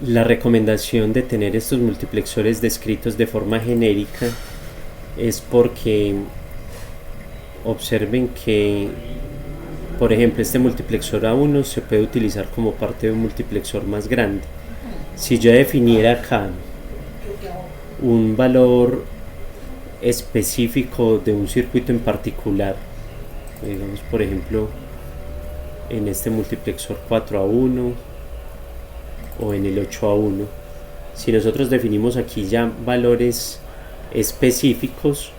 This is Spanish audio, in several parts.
La recomendación de tener estos multiplexores descritos de forma genérica es porque observen que, por ejemplo, este multiplexor A1 se puede utilizar como parte de un multiplexor más grande. Si yo definiera acá un valor específico de un circuito en particular, digamos por ejemplo en este multiplexor 4A1 o en el 8A1, si nosotros definimos aquí ya valores específicos,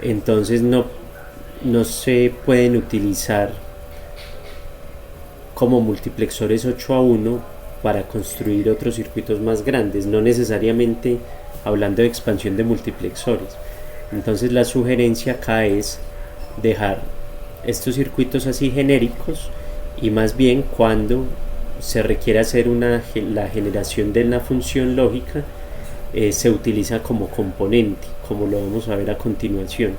entonces no se pueden utilizar como multiplexores 8A1 para construir otros circuitos más grandes, no necesariamente hablando de expansión de multiplexores. Entonces la sugerencia acá es dejar estos circuitos así genéricos, y más bien cuando se requiere hacer la generación de una función lógica, se utiliza como componente, como lo vamos a ver a continuación.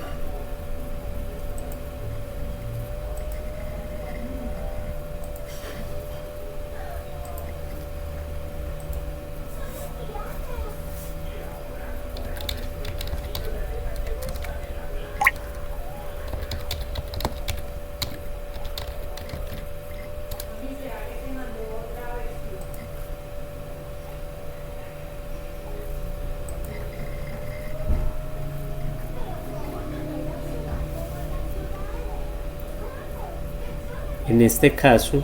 En este caso,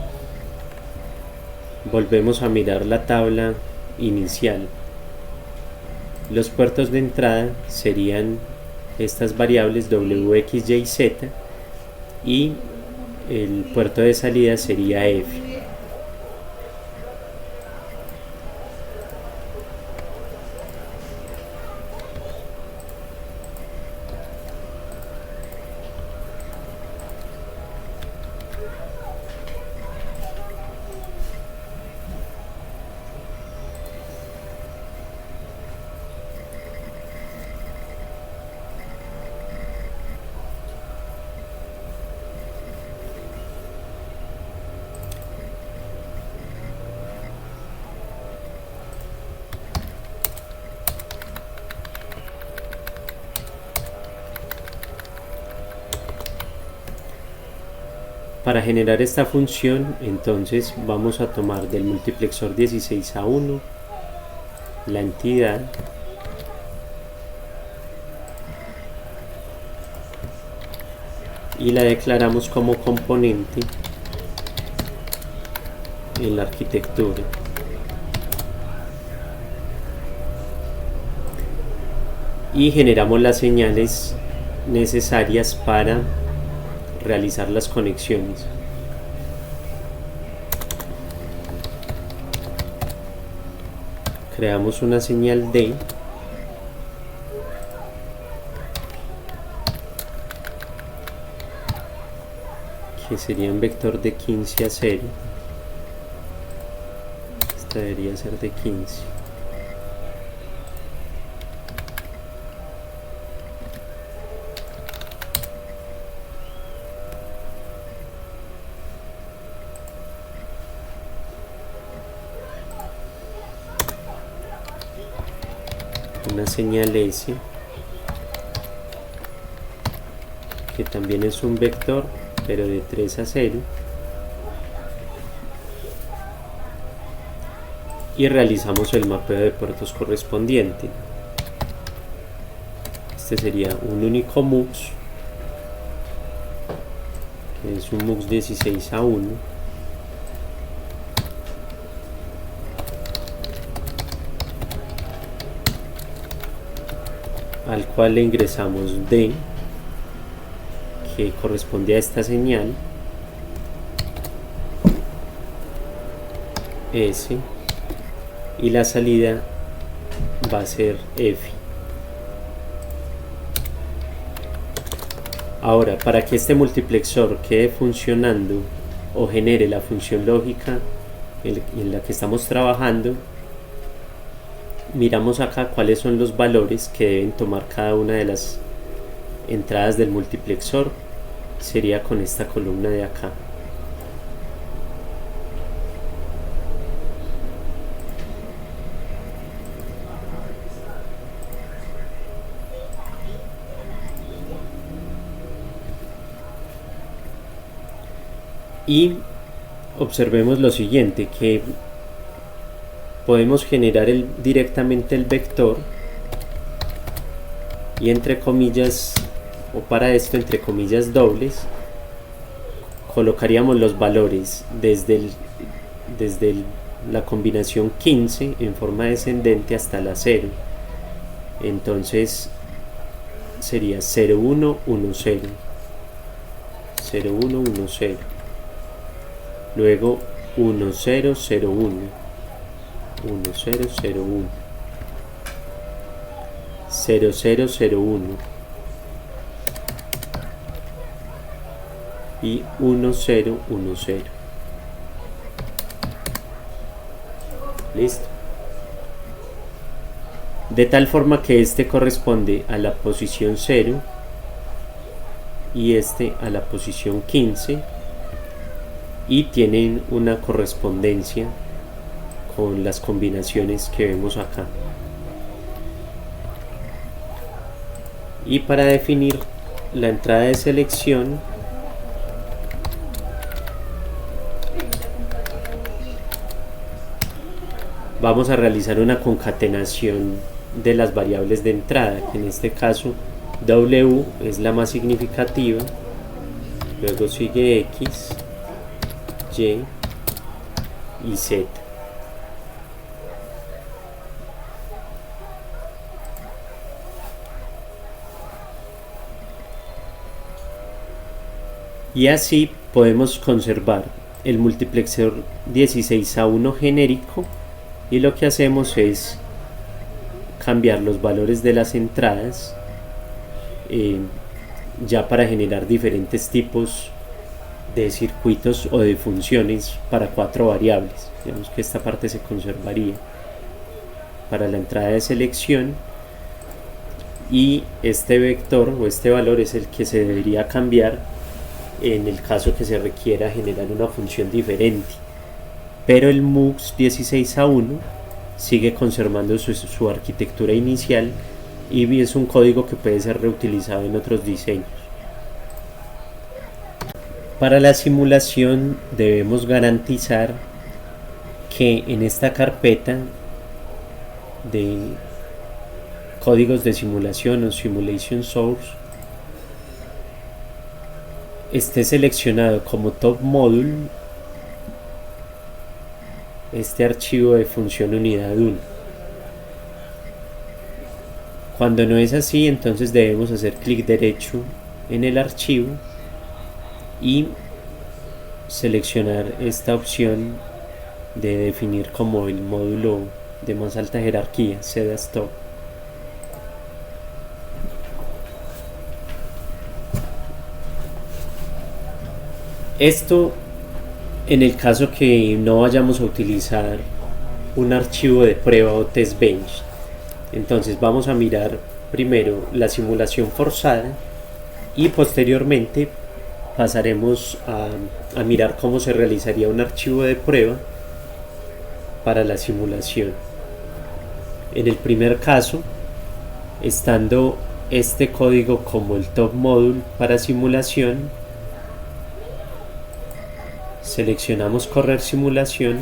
volvemos a mirar la tabla inicial. Los puertos de entrada serían estas variables w, x, y, z, y el puerto de salida sería f. Para generar esta función, entonces vamos a tomar del multiplexor 16A1 la entidad y la declaramos como componente en la arquitectura. Y generamos las señales necesarias para realizar las conexiones. Creamos una señal D que sería un vector de 15 a 0. Esta debería ser de 15. Una señal S que también es un vector pero de 3 a 0, y realizamos el mapeo de puertos correspondiente. Este sería un único MUX, que es un MUX 16A1, al cual le ingresamos D, que corresponde a esta señal, S, y la salida va a ser F. Ahora, para que este multiplexor quede funcionando o genere la función lógica en la que estamos trabajando, miramos acá cuáles son los valores que deben tomar cada una de las entradas del multiplexor. Sería con esta columna de acá. Y observemos lo siguiente, que podemos generar directamente el vector, y entre comillas, o para esto entre comillas dobles, colocaríamos los valores desde la combinación 15 en forma descendente hasta la 0. Entonces sería 0, 1, 1, 0, 0, 1, 1, 0, luego 1, 0, 0, 1, 1, 0, 0, 1, 0, 0, 0, 1 y 1, 0, 1, 0. Listo. De tal forma que este corresponde a la posición 0 y este a la posición 15, y tienen una correspondencia con las combinaciones que vemos acá. Y para definir la entrada de selección, vamos a realizar una concatenación de las variables de entrada, que en este caso W es la más significativa, luego sigue X, Y y Z. Y así podemos conservar el multiplexor 16:1 genérico, y lo que hacemos es cambiar los valores de las entradas ya para generar diferentes tipos de circuitos o de funciones para 4 variables. Digamos que esta parte se conservaría para la entrada de selección, y este vector o este valor es el que se debería cambiar en el caso que se requiera generar una función diferente. Pero el MUX 16:1 sigue conservando su arquitectura inicial, y es un código que puede ser reutilizado en otros diseños. Para la simulación debemos garantizar que en esta carpeta de códigos de simulación o simulation source esté seleccionado como top module este archivo de función unidad 1. Cuando no es así, entonces debemos hacer clic derecho en el archivo y seleccionar esta opción de definir como el módulo de más alta jerarquía, CEDAS-TOP. Esto en el caso que no vayamos a utilizar un archivo de prueba o test bench. Entonces vamos a mirar primero la simulación forzada y posteriormente pasaremos a mirar cómo se realizaría un archivo de prueba para la simulación. En el primer caso, estando este código como el top module para simulación, seleccionamos correr simulación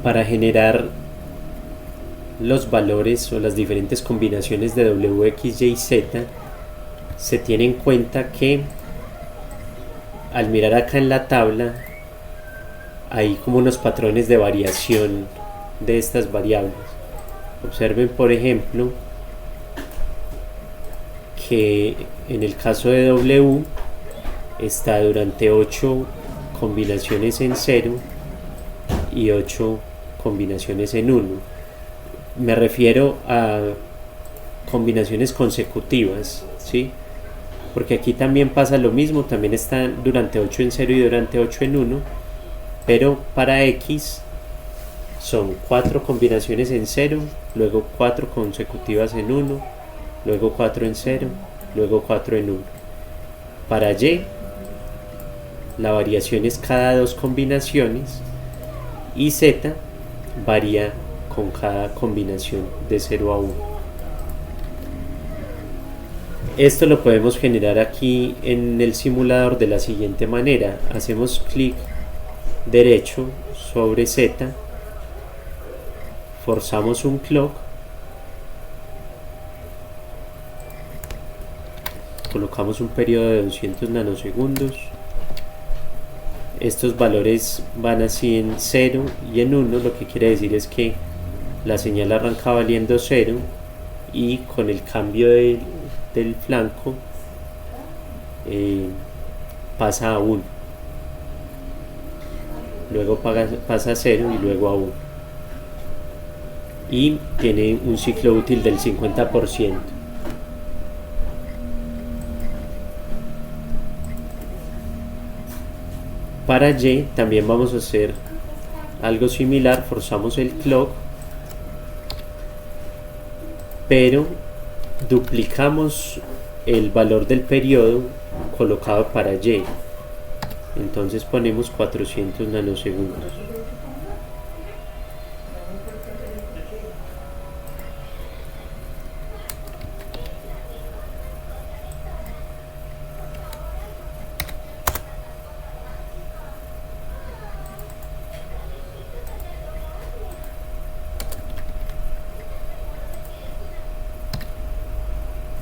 para generar los valores o las diferentes combinaciones de W, X, Y, Z. Se tiene en cuenta que al mirar acá en la tabla hay como unos patrones de variación de estas variables. Observen, por ejemplo, que en el caso de W está durante 8 combinaciones en 0 y 8 combinaciones en 1. Me refiero a combinaciones consecutivas, ¿sí? Porque aquí también pasa lo mismo, también están durante 8 en 0 y durante 8 en 1, pero para X son 4 combinaciones en 0, luego 4 consecutivas en 1, luego 4 en 0, luego 4 en 1. Para Y, la variación es cada 2 combinaciones y Z varía con cada combinación de 0 a 1. Esto lo podemos generar aquí en el simulador de la siguiente manera. Hacemos clic derecho sobre Z, forzamos un clock, colocamos un periodo de 200 nanosegundos. Estos valores van así en 0 y en 1, lo que quiere decir es que la señal arranca valiendo 0 y con el cambio del flanco pasa a 1, luego pasa a 0 y luego a 1, y tiene un ciclo útil del 50%. Para Y también vamos a hacer algo similar, forzamos el clock, pero duplicamos el valor del periodo colocado para Y. Entonces ponemos 400 nanosegundos.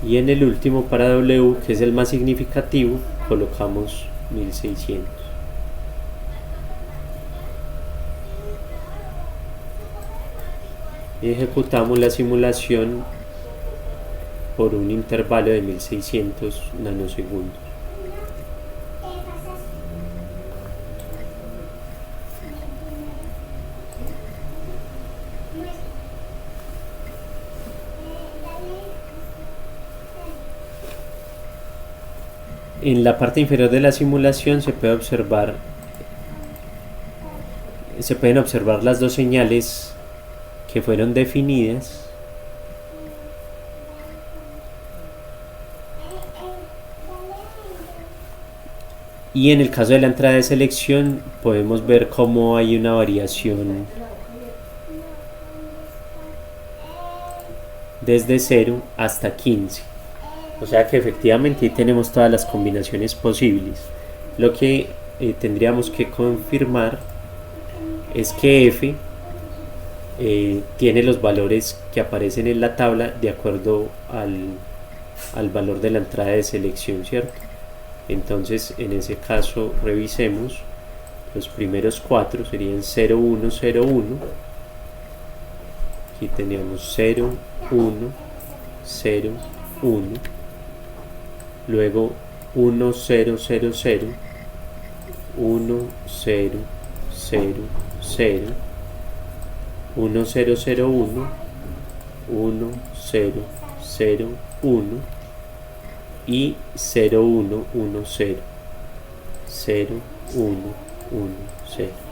Y en el último, para W, que es el más significativo, colocamos 1600. Y ejecutamos la simulación por un intervalo de 1600 nanosegundos. En la parte inferior de la simulación se pueden observar las dos señales que fueron definidas. Y en el caso de la entrada de selección podemos ver cómo hay una variación desde 0 hasta 15. O sea que efectivamente ahí tenemos todas las combinaciones posibles. Lo que tendríamos que confirmar es que F tiene los valores que aparecen en la tabla de acuerdo al valor de la entrada de selección, ¿cierto? Entonces en ese caso revisemos los primeros 4, serían 0, 1, 0, 1. Aquí teníamos 0, 1, 0, 1. Luego 1, 0, 0, 0, 1, 0, 0, 0, 1, 0, 0, 1, 1, 0, 0, 1 y 0, 1, 1, 0, 0, 1, 1, 0.